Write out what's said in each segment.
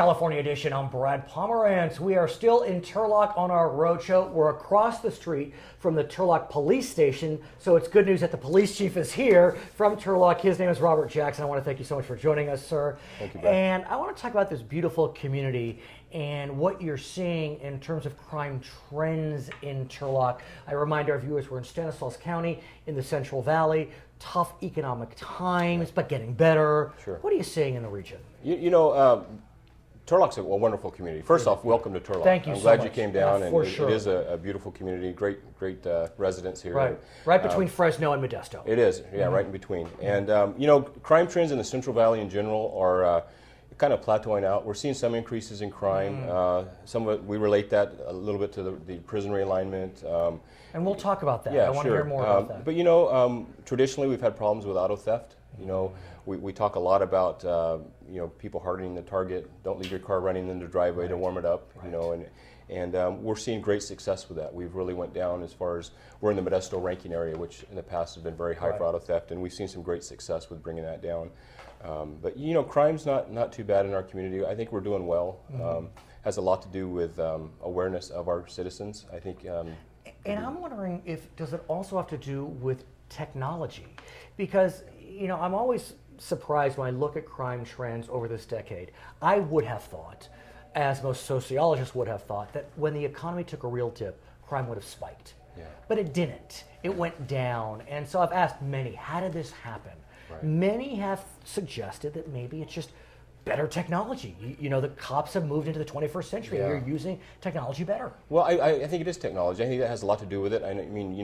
California Edition. I'm Brad Pomerance. We are still in Turlock on our roadshow. We're across the street from the Turlock police station, so it's good news that the police chief is here from Turlock. His name is Robert Jackson. I want to thank you so much for joining us, sir. Thank you, Brad. And I want to talk about this beautiful community and what you're seeing in terms of crime trends in Turlock. I remind our viewers we're in Stanislaus County in the Central Valley. Tough economic times, but getting better. Sure. What are you seeing in the region? Turlock's a wonderful community. First off, welcome to Turlock. Thank you I'm so glad much. you came down, Yeah, and for it sure. is a beautiful community. Great residents here. Right between Fresno and Modesto. It is, yeah, right in between. And crime trends in the Central Valley in general are kind of plateauing out. We're seeing some increases in crime. Some of it, we relate that a little bit to the prison realignment. And we'll talk about that. Yeah, I want to hear more about that. But traditionally we've had problems with auto theft. We talk a lot about people hardening the target. Don't leave your car running in the driveway to warm it up. And we're seeing great success with that. We've really went down as far as we're in the Modesto ranking area, which in the past has been very high for auto theft, and we've seen some great success with bringing that down. But crime's not too bad in our community. I think we're doing well. Has a lot to do with awareness of our citizens. I think. And I'm wondering does it also have to do with technology? Because I'm always surprised when I look at crime trends over this decade. I would have thought, as most sociologists would have thought, that when the economy took a real dip, crime would have spiked. Yeah. But it didn't. It went down. And so I've asked many, how did this happen? Right. Many have suggested that maybe it's just better technology. The cops have moved into the 21st century. Yeah. You're using technology better. Well, I think it is technology. I think that has a lot to do with it. I mean,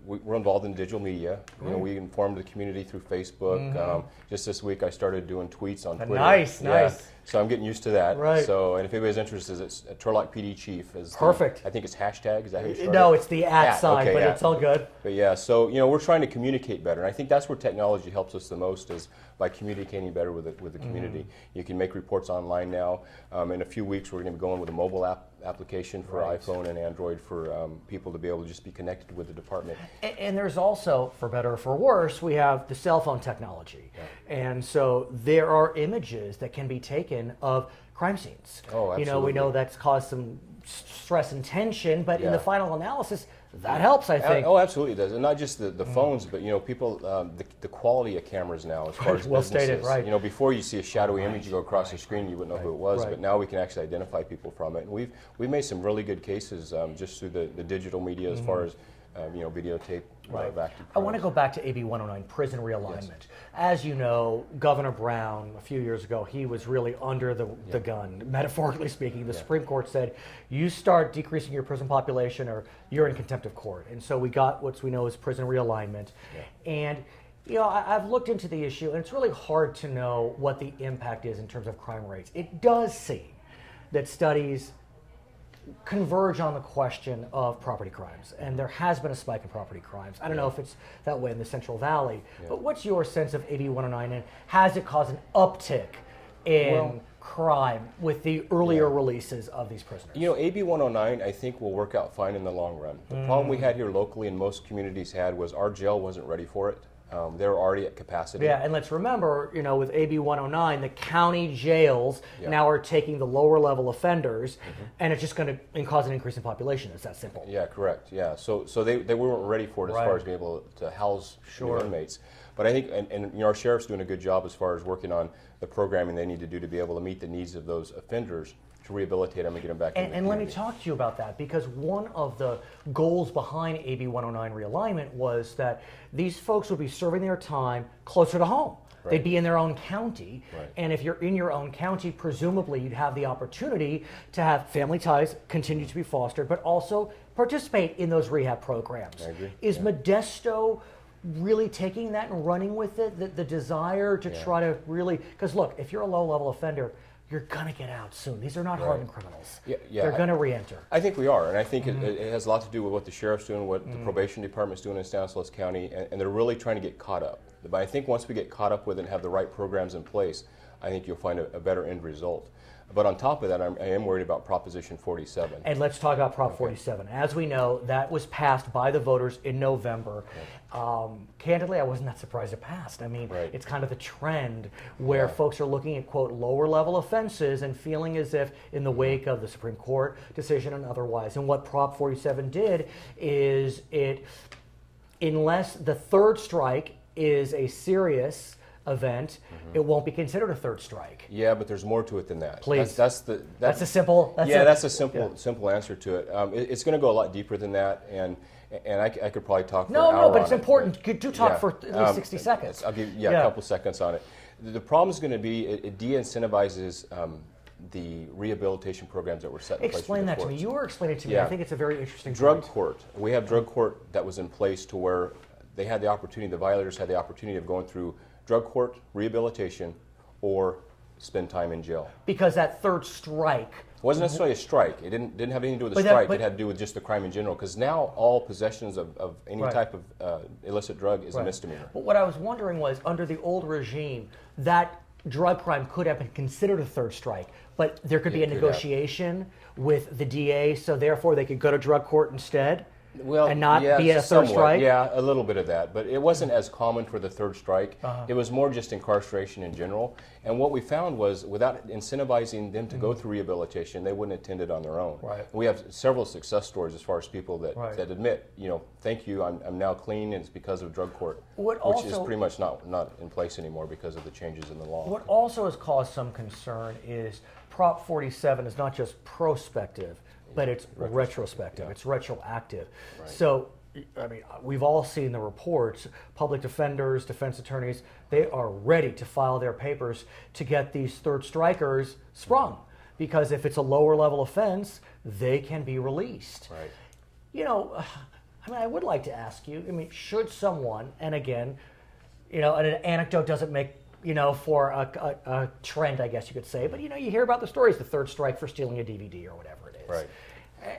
we're involved in digital media. We informed the community through Facebook. Just this week, I started doing tweets on Twitter. Nice. So I'm getting used to that. Right. So, and if anybody's interested, it's Turlock PD Chief. Perfect. I think it's hashtag. Is that how you start No, it? it's the @ sign, but it's all good. But yeah, so we're trying to communicate better, and I think that's where technology helps us the most is by communicating better with the community. You can make reports online now. In a few weeks, we're going to be going with a mobile application for iPhone and Android for people to be able to just be connected with the department. And there's also, for better or for worse, we have the cell phone technology. Yeah. And so there are images that can be taken of crime scenes. Oh, absolutely. We know that's caused some stress and tension, but in Yeah. the final analysis, that helps, I think. Oh, absolutely it does. And not just the phones, but people, the quality of cameras now as far as Well businesses. stated, right. Before you see a shadowy image go across the screen, you wouldn't know who it was, but now we can actually identify people from it. And we've made some really good cases just through the digital media as far as videotape. I want to go back to AB 109, prison realignment. Yes. As you know, Governor Brown, a few years ago, he was really under the gun, metaphorically speaking. The Supreme Court said, you start decreasing your prison population or you're in contempt of court. And so we got what we know as prison realignment. Yeah. And I've looked into the issue, and it's really hard to know what the impact is in terms of crime rates. It does seem that studies converge on the question of property crimes, and there has been a spike in property crimes. I don't know if it's that way in the Central Valley, but what's your sense of AB 109, and has it caused an uptick in crime with the earlier releases of these prisoners? AB 109 I think will work out fine in the long run. The problem we had here locally and most communities had was our jail wasn't ready for it. They were already at capacity. Yeah, and let's remember, with AB 109, the county jails now are taking the lower level offenders, and it's just going to cause an increase in population. It's that simple. Yeah, correct. Yeah, so they weren't ready for it as far as being able to house new inmates. But I think, and our sheriff's doing a good job as far as working on the programming they need to do to be able to meet the needs of those offenders, to rehabilitate them and get them back in the And let me community. talk to you about that, because one of the goals behind AB 109 realignment was that these folks would be serving their time closer to home. Right. They'd be in their own county, Right. and if you're in your own county, presumably you'd have the opportunity to have family ties continue to be fostered, but also participate in those rehab programs. I agree. Is Modesto really taking that and running with it, the desire to try to really, because look, if you're a low-level offender, you're going to get out soon. These are not hardened criminals. Yeah, They're going to re-enter. I think we are, and I think it has a lot to do with what the sheriff's doing, what the probation department's doing in Stanislaus County, and they're really trying to get caught up. But I think once we get caught up with it and have the right programs in place, I think you'll find a better end result. But on top of that, I am worried about Proposition 47. And let's talk about Prop 47. As we know, that was passed by the voters in November. Candidly, I wasn't that surprised it passed. I mean, it's kind of the trend where folks are looking at, quote, lower level offenses and feeling as if in the wake of the Supreme Court decision and otherwise. And what Prop 47 did is unless the third strike is a serious event, it won't be considered a third strike. Yeah, but there's more to it than that. Please. That's a simple. That's a simple answer to it. It's going to go a lot deeper than that, and I could probably talk for an hour. No, but it's important. Do talk for at least 60 seconds. I'll give a couple seconds on it. The problem is going to be it de-incentivizes the rehabilitation programs that were set in place. Explain that to me. You were explaining it to me. I think it's a very interesting drug point. court. We have drug court that was in place to where they had the opportunity, the violators had the opportunity of going through drug court, rehabilitation, or spend time in jail. Because that third strike wasn't necessarily a strike. It didn't have anything to do with the strike. It had to do with just the crime in general. Because now all possessions of any type of illicit drug is a misdemeanor. But what I was wondering was, under the old regime, that drug crime could have been considered a third strike, but there could be a negotiation with the DA, so therefore they could go to drug court instead. And not be a third strike? Yeah, a little bit of that. But it wasn't as common for the third strike. It was more just incarceration in general. And what we found was, without incentivizing them to go through rehabilitation, they wouldn't attend it on their own. We have several success stories as far as people that admit, thank you, I'm now clean, and it's because of drug court, which is pretty much not in place anymore because of the changes in the law. What also has caused some concern is Prop 47 is not just prospective, but it's retrospective, it's retroactive. So, I mean, we've all seen the reports. Public defenders, defense attorneys, they are ready to file their papers to get these third strikers sprung. Because if it's a lower level offense, they can be released. I mean, I would like to ask you, I mean, should someone, and again, an anecdote doesn't make, for a trend, I guess you could say, but you hear about the stories, the third strike for stealing a DVD or whatever it is.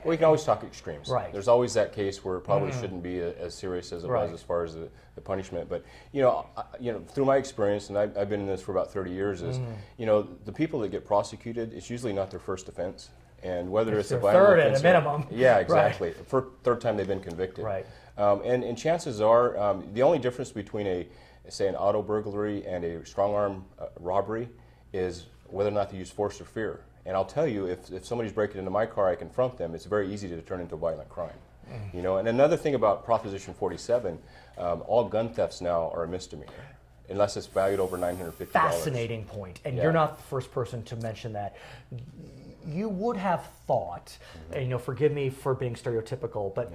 Well, you can always talk extremes. There's always that case where it probably shouldn't be as serious as it was as far as the punishment. But through my experience, and I've been in this for about 30 years, is the people that get prosecuted, it's usually not their first offense, and whether it's a violent third offense at a minimum. Yeah, exactly. For third time they've been convicted. And chances are the only difference between say an auto burglary and a strong arm robbery is whether or not they use force or fear. And I'll tell you, if somebody's breaking into my car, I confront them, it's very easy to turn into a violent crime. And another thing about Proposition 47, all gun thefts now are a misdemeanor, unless it's valued over $950. Fascinating point. And you're not the first person to mention that. You would have thought, and forgive me for being stereotypical, but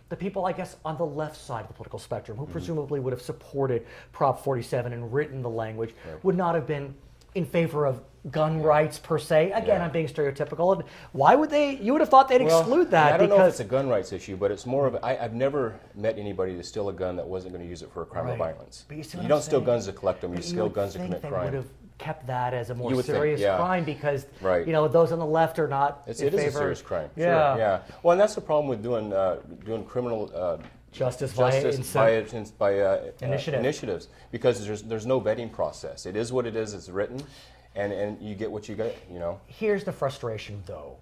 the people, I guess, on the left side of the political spectrum, who presumably would have supported Prop 47 and written the language, would not have been in favor of gun rights per se. Again, I'm being stereotypical. And why would they? You would have thought they'd exclude that. I don't know if it's a gun rights issue, but it's more of I've never met anybody to steal a gun that wasn't going to use it for a crime of violence. You don't steal guns to collect them. You steal guns to commit crime. They would have kept that as a more serious crime because those on the left are not in favor. It is a serious crime. Yeah. Well, and that's the problem with doing criminal justice by initiatives, because there's no vetting process. It is what it is. It's written, and you get what you get. Here's the frustration, though.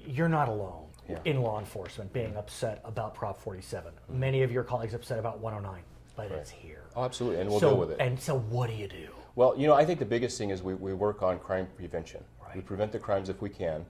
You're not alone in law enforcement being upset about Prop 47. Many of your colleagues upset about 109, but it's here. Oh, absolutely, and we'll deal with it. And so, what do you do? Well, I think the biggest thing is we work on crime prevention. We prevent the crimes if we can.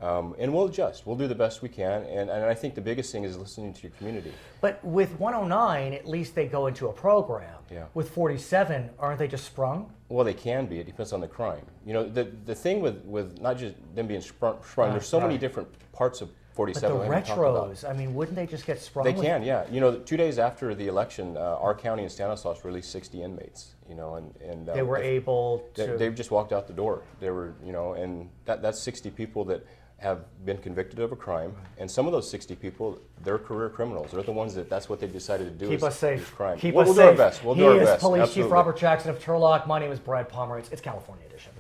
And we'll adjust. We'll do the best we can. And I think the biggest thing is listening to your community. But with 109, at least they go into a program. With 47, aren't they just sprung? Well, they can be. It depends on the crime. The thing with not just them being sprung, there's so many different parts of 47. But the retros, I mean, wouldn't they just get sprung? They can, yeah. 2 days after the election, our county in Stanislaus released 60 inmates. And they were able to. They've just walked out the door. They were, and that's 60 people that have been convicted of a crime, and some of those 60 people, they're career criminals. They're the ones that's what they decided to do. Keep us safe. Crime. Keep we'll us do safe. our best. We'll do our best. Police Absolutely. Chief Robert Jackson of Turlock. My name is Brad Pomerance. It's California Edition.